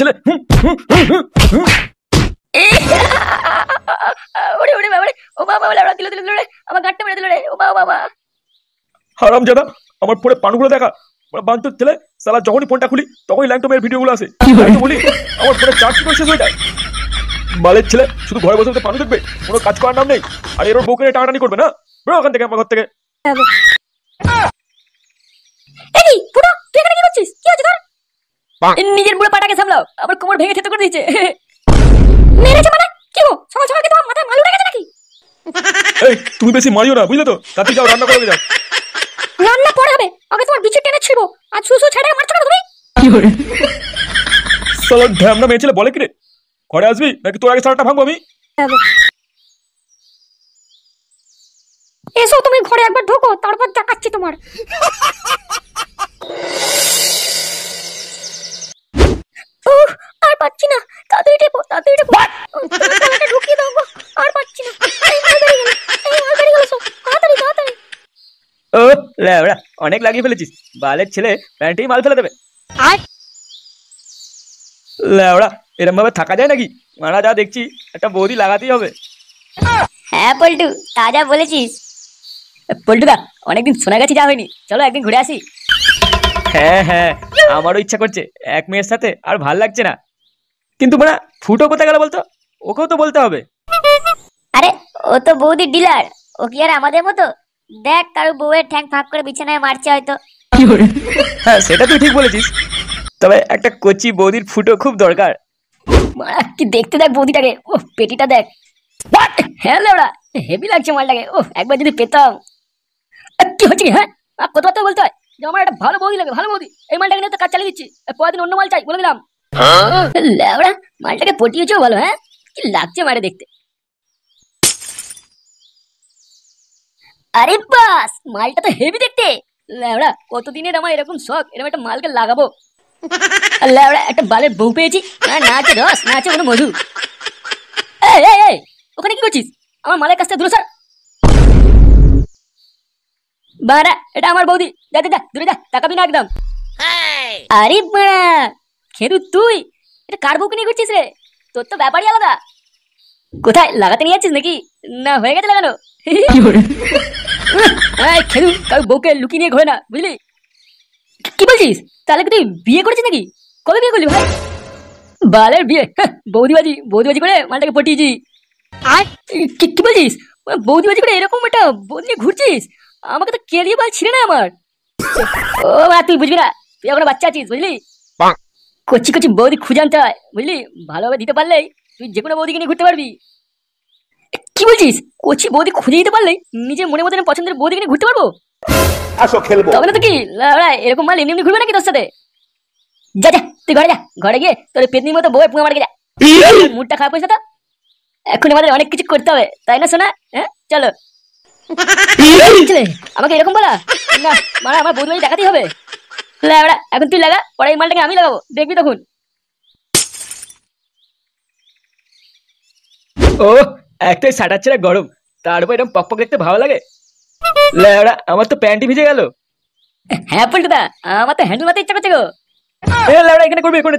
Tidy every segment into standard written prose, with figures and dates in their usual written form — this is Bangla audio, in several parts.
ছেলে হারামজাদা, আমার ফোনে পানগুলো দেখা বান্ধব ছেলে। সালা যখনই ফোনটা খুলি তখনই ল্যাংটমের ভিডিও গুলো আসে। বলি আমার ফোনে চার্জ কি করে শেষ হয়ে যায়। মালের ছেলে শুধু ঘরে বসে বসে পানু দেখবে, কোনো কাজ করার নাম নেই। আর এর বউকে টানাটানি করবে না, বেরো ওখান থেকে, আমার ঘর থেকে। নিজের বুড়ো পাটাকে সামলাও, আমার কোমর ভেঙে থেতো করে দিয়েছে। মেরেছে মানে কি গো? সকাল সকাল কি তোমার মাথায় মালু লেগেছে নাকি? এই তুমি বেশি মারিও না, বুঝলে তো? তাতে যাও, রান্না করে যাও। রান্না পরে হবে, আগে তোমার বিচি টেনে ছিড়বো। আর সুসু ছেড়ে মারছো না তুমি? সালা ঢ্যামনা মেয়ে ছেলে বলে কি রে, ঘরে আসবি নাকি তোর আগে সারাটা ভাঙবো আমি? এসো তুমি ঘরে একবার ঢোকো, তারপর দেখাচ্ছি তোমার। আর পাচ্ছি না, তাড়াতাড়ি টেপো, তাড়াতাড়ি টেপো, তাড়াতাড়ি ঢুকিয়ে দাও গো, আর পাচ্ছি না। এই মাল বেরিয়ে গেল, এই মাল বেরিয়ে গেল, সব তাড়াতাড়ি তাড়াতাড়ি। ও লেওড়া, অনেক লাগিয়ে ফেলেছিস, বালের ছেলে প্যান্টেই মাল ফেলে দেবে। আর লেওড়া, এরম ভাবে থাকা যায় নাকি? মারা যা দেখছি, একটা বৌদি লাগাতেই হবে। হ্যাঁ পল্টু, তাজা বলেছিস। পল্টুদা, অনেকদিন সোনাগাছি যাওয়া হয়নি, চলো একদিন ঘুরে আসি। হ্যাঁ হ্যাঁ, আমারও ইচ্ছা করছে, এক মেয়ের সাথে আর ভাল লাগছে না। কিন্তু মানে ফুটো কোথায় গেল বলতো? ওকেও তো বলতে হবে। আরে ও তো বৌদির ডিলার, ও কি আর আমাদের মতো? দেখ কারো বউয়ের ঠ্যাং ফাঁক করে বিছানায় মারছে হয়তো। হ্যাঁ সেটা তুই ঠিক বলেছিস, তবে একটা কচি বৌদির ফুটো খুব দরকার। কি দেখতে দেখ বৌদিটাকে, ও পেটিটা দেখ। হ্যাঁ লেওড়া, হেভি লাগছে মালটাকে। ও একবার যদি পেতাম। কি হচ্ছে? হ্যাঁ কথা বলতে হয় যে আমার একটা ভালো বৌদি লাগে, ভালো বৌদি। এই মালটাকে নিয়ে তো কাজ চালিয়ে দিচ্ছি, পরের দিন অন্য মাল চাই বলে দিলাম। লেওড়া, মালটাকে পটিয়েছো ভালো। হ্যাঁ কি লাগছে মারে দেখতে। আরে বাস, মালটা তো হেভি দেখতে। লেওড়া, কতদিনের আমার এরকম শখ, এরকম একটা মালকে লাগাবো। লেওড়া, একটা বালের বউ পেয়েছি, না আছে রস, না আছে কোনো মধু। এই ওখানে কি করছিস? আমার মালের কাছ থেকে দূরে সর। বাড়া, এটা আমার বৌদি, যা যা দূরে যা, তাকাবি না একদম। আরে বাড়া, খেরু তুই এটা কার বউকে নিয়ে করছিস রে? তোর তো ব্যাপারই আলাদা। কোথায় লাগাতে নিয়ে যাচ্ছিস নাকি? না হয়ে গেছে লাগানো? খেরু কারো বউকে লুকিয়ে নিয়ে ঘোরে না, বুঝলি? কি বলছিস? তাহলে কি তুই বিয়ে করেছিস নাকি? কবে বিয়ে করলি ভাই? বালের বিয়ে, বৌদিবাজি বৌদিবাজি করে মালটাকে পটিয়েছি। আর কি বলছিস? বৌদিবাজি করে এরকম একটা বৌদি নিয়ে ঘুরছিস? আমাকে তো কেড়িয়ে বাল ছিঁড়ে না আমার। ও মা, তুই বুঝবি না, তুই এখনো বাচ্চা আছিস, বুঝলি? কচি কচি বৌদি খুঁজে আনতে হয়, বুঝলি? ভালোভাবে দিতে পারলেই তুই যে কোনো বৌদিকে নিয়ে ঘুরতে পারবি। কি বলছিস? কচি বৌদি খুঁজে দিতে পারলেই নিজের মনের মতন পছন্দের বৌদিকে নিয়ে ঘুরতে পারবো। আসো খেলবো। তবে না তো কি এরকম মাল এমনি এমনি ঘুরবে নাকি তোর সাথে? যা যা, তুই ঘরে যা, ঘরে গিয়ে তোর পেতনির মতো বউয়ের পুঙা মারকে যা। মুডটা খারাপ হয়েছে তো, এখন আমাদের অনেক কিছু করতে হবে, তাই না শোনা? হ্যাঁ চলো। আমাকে এরকম বলা না, মানে আমার বৌদি বাড়ি দেখাতেই হবে। এখন তুই লাগা, পরে এই মালটাকে আমি লাগাবো, দেখবি তখন। ও একটাই শাটার ছেড়ে গরম, তারপর এরকম পক পক দেখতে ভালো লাগে। লেওড়া, আমার তো প্যান্টই ভিজে গেল। হ্যাঁ পল্টুদা, আমার তো হ্যান্ডেল মারতে ইচ্ছা করছে গো। লেওড়া, এখানে করবি করে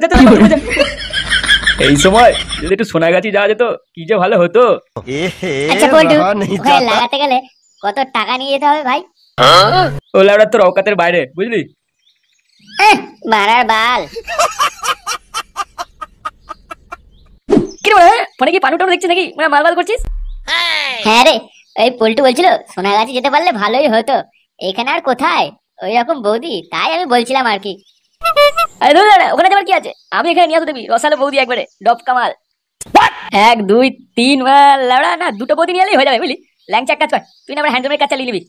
এই সময় যদি একটু সোনাগাছি যাওয়া যেত কি যে ভালো হতো। আচ্ছা পল্টু, ওখানে লাগাতে গেলে কত টাকা নিয়ে যেতে হবে ভাই? ও লেওড়া, তোর অকাতের বাইরে, বুঝলি? মারার বাল। কি রে ফোনে কি পানু টানু দেখছিস নাকি? মাল মাল করছিস? হ্যাঁ রে, ওই পল্টু বলছিল সোনাগাছি যেতে পারলে ভালোই হতো, এখানে আর কোথায় ওই রকম বৌদি, তাই আমি বলছিলাম আর কি। ওখানে যাবার কি আছে? আমি এখানে নিয়ে আসতে দেবি রসালো বৌদি একবারে ডব কামাল। 1 2 3 লাউড়া, না দুটো বৌদি নিয়ে এলেই হয়ে যাবে, বুঝলি? ল্যাংচা কাজ কর, তুই না আমার হ্যান্ডমের কাজ চালিয়ে নিবি।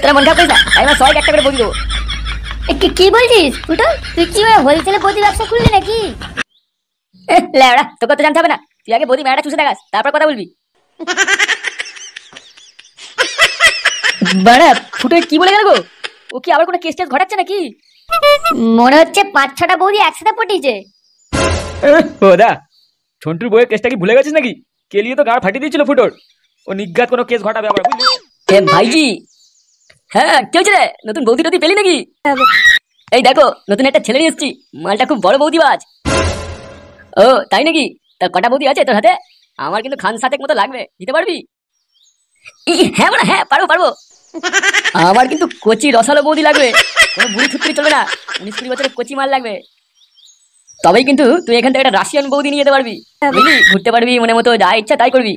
তোরা মন খারাপ করিস না, আমি সবাই একটা করে বৌদি দেবো। কি বলছিস ফুটো? তুই কি হোলসেলে বৌদি ব্যবসা খুললি নাকি? লাউড়া, তোকে তো জানতে হবে না, তুই আগে বৌদি মেলাটা চুষে দেখাস, তারপর কথা বলবি। বাড়া, ফুটো কি বলে গেল গো? ও কি আবার কোনো কেস টেস ঘটাচ্ছে নাকি? মনে হচ্ছে 5-6টা বৌদি একসাথে পটিয়েছে। ওদা, ঝন্টুর বইয়ের কেসটা কি ভুলে গেছিস নাকি? কেলিয়ে তো গাড় ফাটিয়ে দিয়েছিল ফুটোর। ও নিজ্ঞাত কোনো কেস ঘটাবে আবার, বুঝলি? ভাইজি, হ্যাঁ কি হয়েছে রে? নতুন বৌদি টদি পেলি নাকি? এই দেখো নতুন একটা ছেলে নিয়ে এসেছি, মালটা খুব বড় বৌদিবাজ। ও তাই নাকি? তা কটা বৌদি আছে তোর হাতে? আমার কিন্তু খান সাতেক মতো লাগবে, দিতে পারবি? হ্যাঁ মানে হ্যাঁ, পারবো পারবো। আমার কিন্তু কচি রসালো বৌদি লাগবে, কোনো বুড়ি থুতরি চলবে না। 19-20 বছরের কচি মাল লাগবে, তবেই কিন্তু তুই এখান থেকে একটা রাশিয়ান বৌদি নিয়ে যেতে পারবি, বুঝলি? ঘুরতে পারবি মনে মতো, যা ইচ্ছা তাই করবি।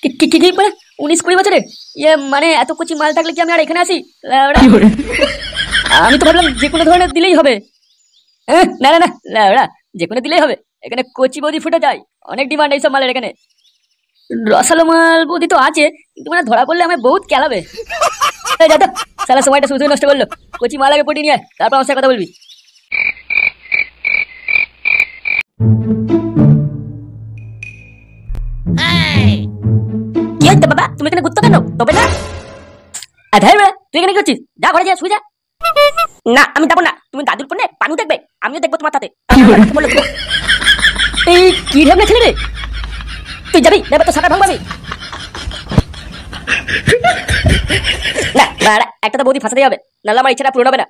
কি কি কি মানে 19-20 বছরের? ইয়ে মানে এত কচি মাল থাকলে কি আমি আর এখানে আসি? ল্যাওড়া। আমি তো ভাবলাম যে কোনো ধরনের দিলেই হবে। না না না ল্যাওড়া, যে কোনো দিলেই হবে। এখানে কচি বৌদি ফুটে যায়, অনেক ডিমান্ড এইসব মালের এখানে। রসালো মাল বৌদি তো আছে, কিন্তু মানে ধরা পড়লে আমি বহুত কেলাবে। এই যা তো, সারা সময়টা শুধু নষ্ট করলো। কচি মাল আগে পটি নিয়ে আয়, তারপর আমার সাথে কথা বলবি। কি হচ্ছে বাবা, তুমি এখানে ঘুরতে কেন? তবে না তুই এখানে কি করছিস? যা ঘরে যা, শুয়ে যা। না আমি যাবো না, তুমি দাদুর ফোনে পানু দেখবে, আমিও দেখবো তোমার সাথে। এই কি ঢেমনা ছেলে রে, তুই যাবি দেখবে তো সাটা ভাঙবাবি। না একটা তো বৌদি ফাঁসাতেই হবে, নাহলে আমার ইচ্ছাটা পূরণ হবে না।